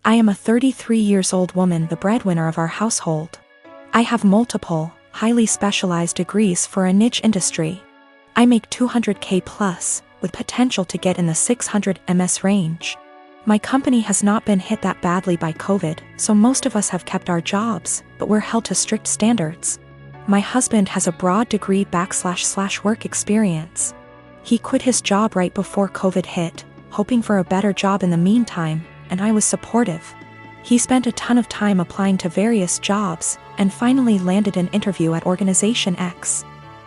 I am a 33 years old woman, the breadwinner of our household. I have multiple, highly specialized degrees for a niche industry. I make $200K plus, with potential to get in the $600 ms range. My company has not been hit that badly by COVID, so most of us have kept our jobs, but we're held to strict standards. My husband has a broad degree / work experience. He quit his job right before COVID hit, hoping for a better job in the meantime, and I was supportive. He spent a ton of time applying to various jobs, and finally landed an interview at Organization X.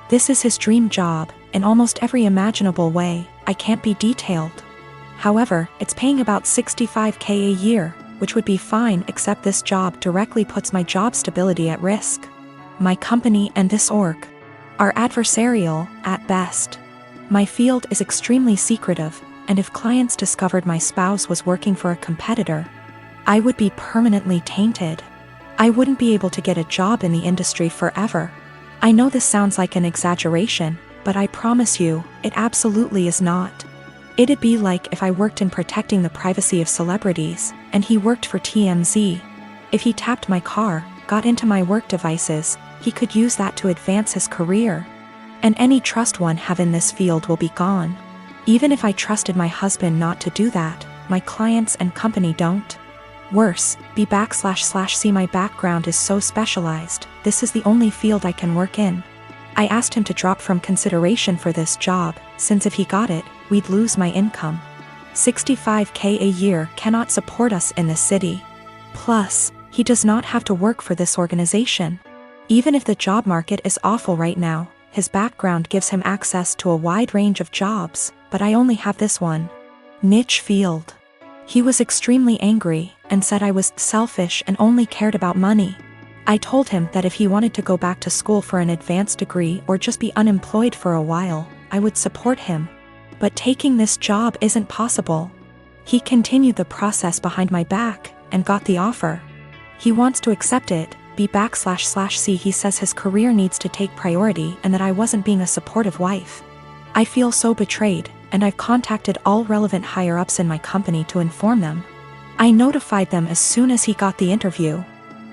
This is his dream job, in almost every imaginable way. I can't be detailed. However, it's paying about $65K a year, which would be fine, except this job directly puts my job stability at risk. My company and this org are adversarial, at best. My field is extremely secretive, and if clients discovered my spouse was working for a competitor, I would be permanently tainted. I wouldn't be able to get a job in the industry forever. I know this sounds like an exaggeration, but I promise you, it absolutely is not. It'd be like if I worked in protecting the privacy of celebrities, and he worked for TMZ. If he tapped my car, got into my work devices, he could use that to advance his career. And any trust one have in this field will be gone. Even if I trusted my husband not to do that, my clients and company don't. Worse, B//C my background is so specialized, this is the only field I can work in. I asked him to drop from consideration for this job, since if he got it, we'd lose my income. $65K a year cannot support us in this city. Plus, he does not have to work for this organization. Even if the job market is awful right now, his background gives him access to a wide range of jobs, but I only have this one niche field. He was extremely angry, and said I was selfish and only cared about money. I told him that if he wanted to go back to school for an advanced degree or just be unemployed for a while, I would support him. But taking this job isn't possible. He continued the process behind my back, and got the offer. He wants to accept it, B//C. He says his career needs to take priority and that I wasn't being a supportive wife. I feel so betrayed, and I've contacted all relevant higher-ups in my company to inform them. I notified them as soon as he got the interview.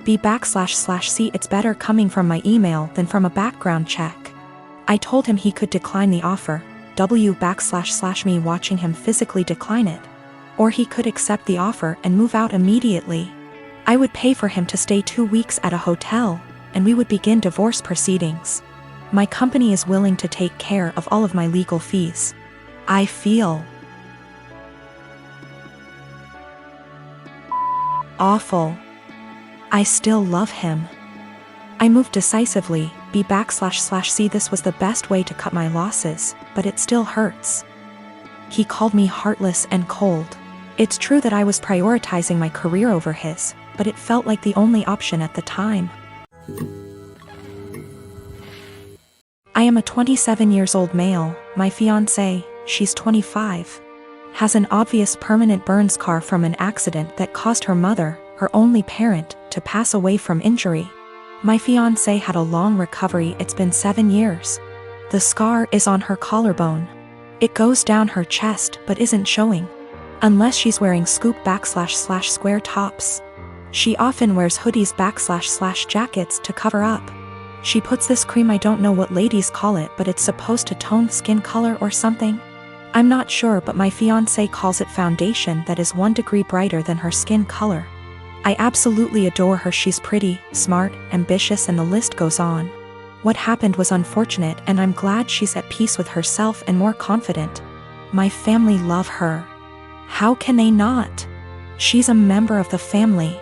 B//C. It's better coming from my email than from a background check. I told him he could decline the offer, W// me watching him physically decline it. Or he could accept the offer and move out immediately. I would pay for him to stay 2 weeks at a hotel, and we would begin divorce proceedings. My company is willing to take care of all of my legal fees. I feel awful. I still love him. I moved decisively, B//C. This was the best way to cut my losses, but it still hurts. He called me heartless and cold. It's true that I was prioritizing my career over his, but it felt like the only option at the time. I am a 27 years old male. My fiancé, she's 25, has an obvious permanent burn scar from an accident that caused her mother, her only parent, to pass away from injury. My fiancé had a long recovery. It's been 7 years. The scar is on her collarbone. It goes down her chest but isn't showing. Unless she's wearing scoop / square tops. She often wears hoodies / jackets to cover up. She puts this cream, I don't know what ladies call it, but it's supposed to tone skin color or something. I'm not sure, but my fiancé calls it foundation that is 1 degree brighter than her skin color. I absolutely adore her. She's pretty, smart, ambitious, and the list goes on. What happened was unfortunate, and I'm glad she's at peace with herself and more confident. My family love her. How can they not? She's a member of the family.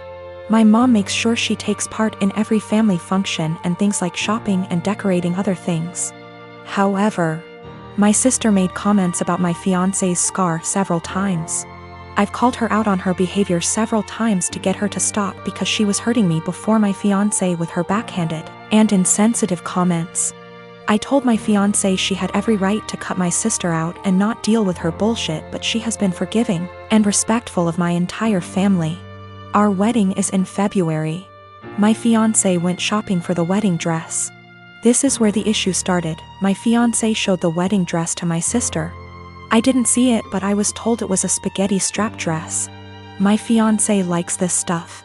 My mom makes sure she takes part in every family function and things like shopping and decorating other things. However, my sister made comments about my fiancé's scar several times. I've called her out on her behavior several times to get her to stop because she was hurting me before my fiancé with her backhanded and insensitive comments. I told my fiancé she had every right to cut my sister out and not deal with her bullshit, but she has been forgiving and respectful of my entire family. Our wedding is in February. My fiancé went shopping for the wedding dress. This is where the issue started. My fiancé showed the wedding dress to my sister. I didn't see it, but I was told it was a spaghetti strap dress. My fiancé likes this stuff.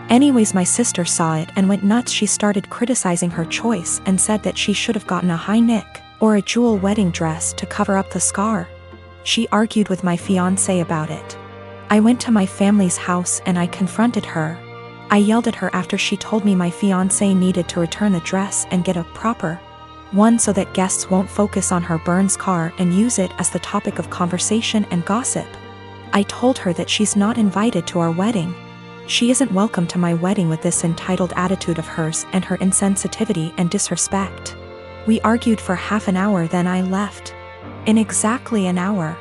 Anyways, my sister saw it and went nuts. She started criticizing her choice and said that she should have gotten a high neck or a jewel wedding dress to cover up the scar. She argued with my fiancé about it. I went to my family's house and I confronted her. I yelled at her after she told me my fiancé needed to return the dress and get a proper one so that guests won't focus on her burn scar and use it as the topic of conversation and gossip. I told her that she's not invited to our wedding. She isn't welcome to my wedding with this entitled attitude of hers and her insensitivity and disrespect. We argued for half an hour, then I left. In exactly an hour,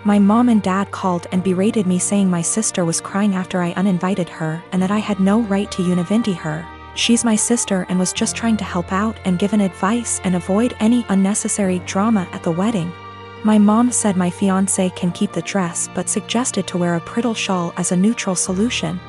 my mom and dad called and berated me, saying my sister was crying after I uninvited her and that I had no right to invitati her. She's my sister and was just trying to help out and give an advice and avoid any unnecessary drama at the wedding. My mom said my fiancé can keep the dress but suggested to wear a bridal shawl as a neutral solution.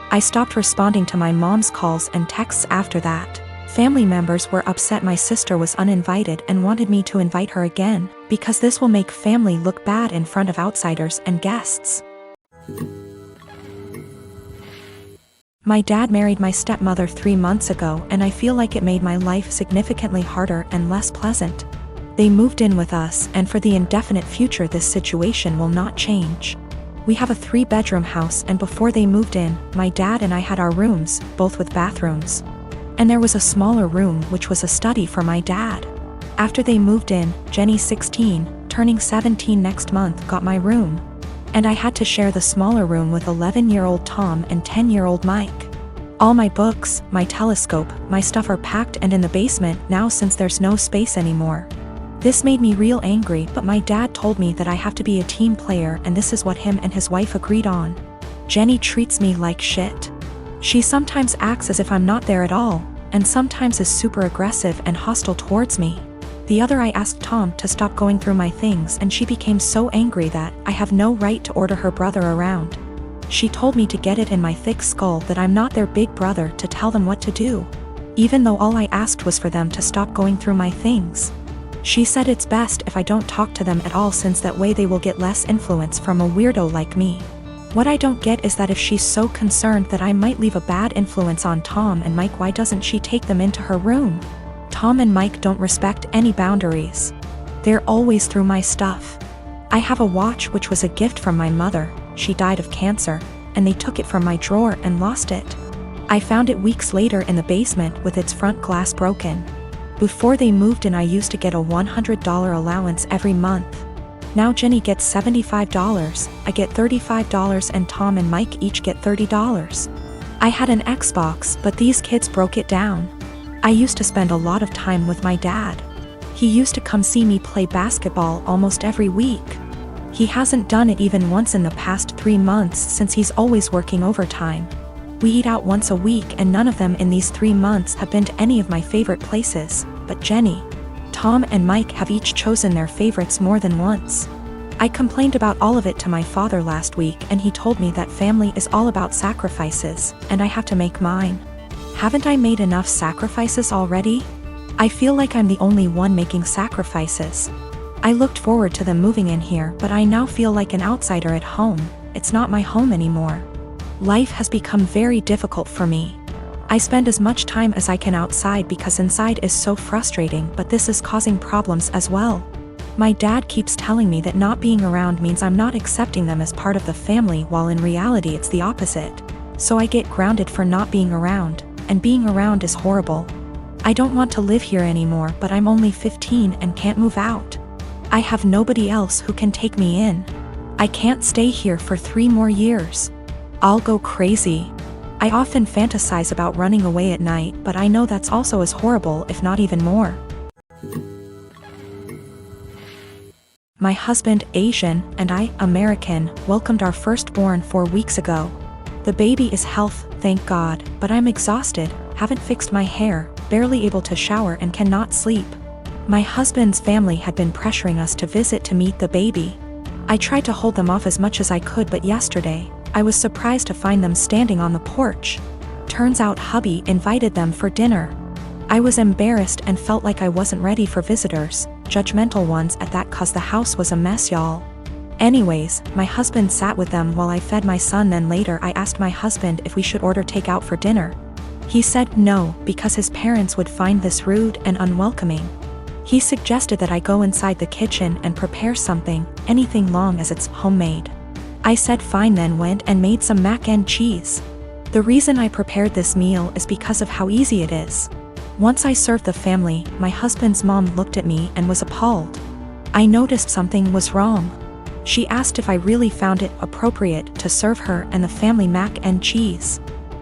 I stopped responding to my mom's calls and texts after that. Family members were upset my sister was uninvited and wanted me to invite her again, because this will make family look bad in front of outsiders and guests. My dad married my stepmother 3 months ago and I feel like it made my life significantly harder and less pleasant. They moved in with us, and for the indefinite future this situation will not change. We have a 3-bedroom house, and before they moved in, my dad and I had our rooms, both with bathrooms. And there was a smaller room which was a study for my dad. After they moved in, Jenny, 16, turning 17 next month, got my room. And I had to share the smaller room with 11-year-old Tom and 10-year-old Mike. All my books, my telescope, my stuff are packed and in the basement now since there's no space anymore. This made me real angry, but my dad told me that I have to be a team player and this is what him and his wife agreed on. Jenny treats me like shit. She sometimes acts as if I'm not there at all, and sometimes is super aggressive and hostile towards me. The other, I asked Tom to stop going through my things and she became so angry that I have no right to order her brother around. She told me to get it in my thick skull that I'm not their big brother to tell them what to do, even though all I asked was for them to stop going through my things. She said it's best if I don't talk to them at all, since that way they will get less influence from a weirdo like me. What I don't get is that if she's so concerned that I might leave a bad influence on Tom and Mike, why doesn't she take them into her room? Tom and Mike don't respect any boundaries. They're always through my stuff. I have a watch which was a gift from my mother. She died of cancer, and they took it from my drawer and lost it. I found it weeks later in the basement with its front glass broken. Before they moved in, I used to get a $100 allowance every month. Now Jenny gets $75, I get $35, and Tom and Mike each get $30. I had an Xbox, but these kids broke it down. I used to spend a lot of time with my dad. He used to come see me play basketball almost every week. He hasn't done it even once in the past 3 months since he's always working overtime. We eat out once a week and none of them in these 3 months have been to any of my favorite places, but Jenny, Tom and Mike have each chosen their favorites more than once. I complained about all of it to my father last week and he told me that family is all about sacrifices and I have to make mine. Haven't I made enough sacrifices already? I feel like I'm the only one making sacrifices. I looked forward to them moving in here, but I now feel like an outsider at home. It's not my home anymore. Life has become very difficult for me. I spend as much time as I can outside because inside is so frustrating, but this is causing problems as well. My dad keeps telling me that not being around means I'm not accepting them as part of the family, while in reality it's the opposite. So I get grounded for not being around, and being around is horrible. I don't want to live here anymore, but I'm only 15 and can't move out. I have nobody else who can take me in. I can't stay here for 3 more years. I'll go crazy. I often fantasize about running away at night, but I know that's also as horrible, if not even more. My husband, Asian, and I, American, welcomed our firstborn 4 weeks ago. The baby is healthy, thank God, but I'm exhausted, haven't fixed my hair, barely able to shower and cannot sleep. My husband's family had been pressuring us to visit to meet the baby. I tried to hold them off as much as I could, but yesterday, I was surprised to find them standing on the porch. Turns out hubby invited them for dinner. I was embarrassed and felt like I wasn't ready for visitors, judgmental ones at that, cause the house was a mess, y'all. Anyways, my husband sat with them while I fed my son. Then later I asked my husband if we should order takeout for dinner. He said no, because his parents would find this rude and unwelcoming. He suggested that I go inside the kitchen and prepare something, anything long as it's homemade. I said fine, then went and made some mac and cheese. The reason I prepared this meal is because of how easy it is. Once I served the family, my husband's mom looked at me and was appalled. I noticed something was wrong. She asked if I really found it appropriate to serve her and the family mac and cheese.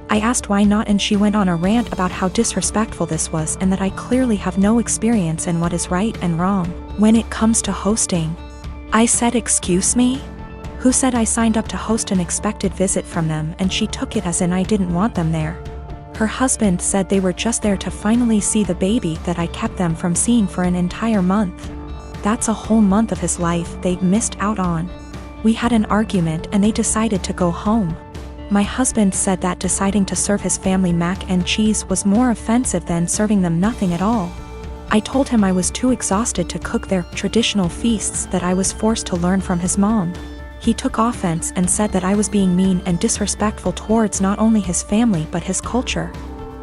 I asked why not, and she went on a rant about how disrespectful this was and that I clearly have no experience in what is right and wrong when it comes to hosting. I said, "Excuse me? Who said I signed up to host an expected visit from them?" And she took it as in I didn't want them there. Her husband said they were just there to finally see the baby that I kept them from seeing for an entire month. That's a whole month of his life they missed out on. We had an argument and they decided to go home. My husband said that deciding to serve his family mac and cheese was more offensive than serving them nothing at all. I told him I was too exhausted to cook their traditional feasts that I was forced to learn from his mom. He took offense and said that I was being mean and disrespectful towards not only his family but his culture.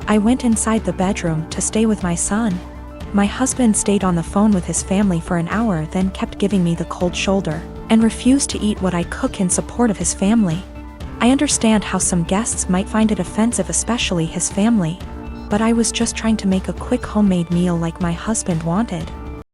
I went inside the bedroom to stay with my son. My husband stayed on the phone with his family for an hour, then kept giving me the cold shoulder and refused to eat what I cook in support of his family. I understand how some guests might find it offensive, especially his family, but I was just trying to make a quick homemade meal like my husband wanted.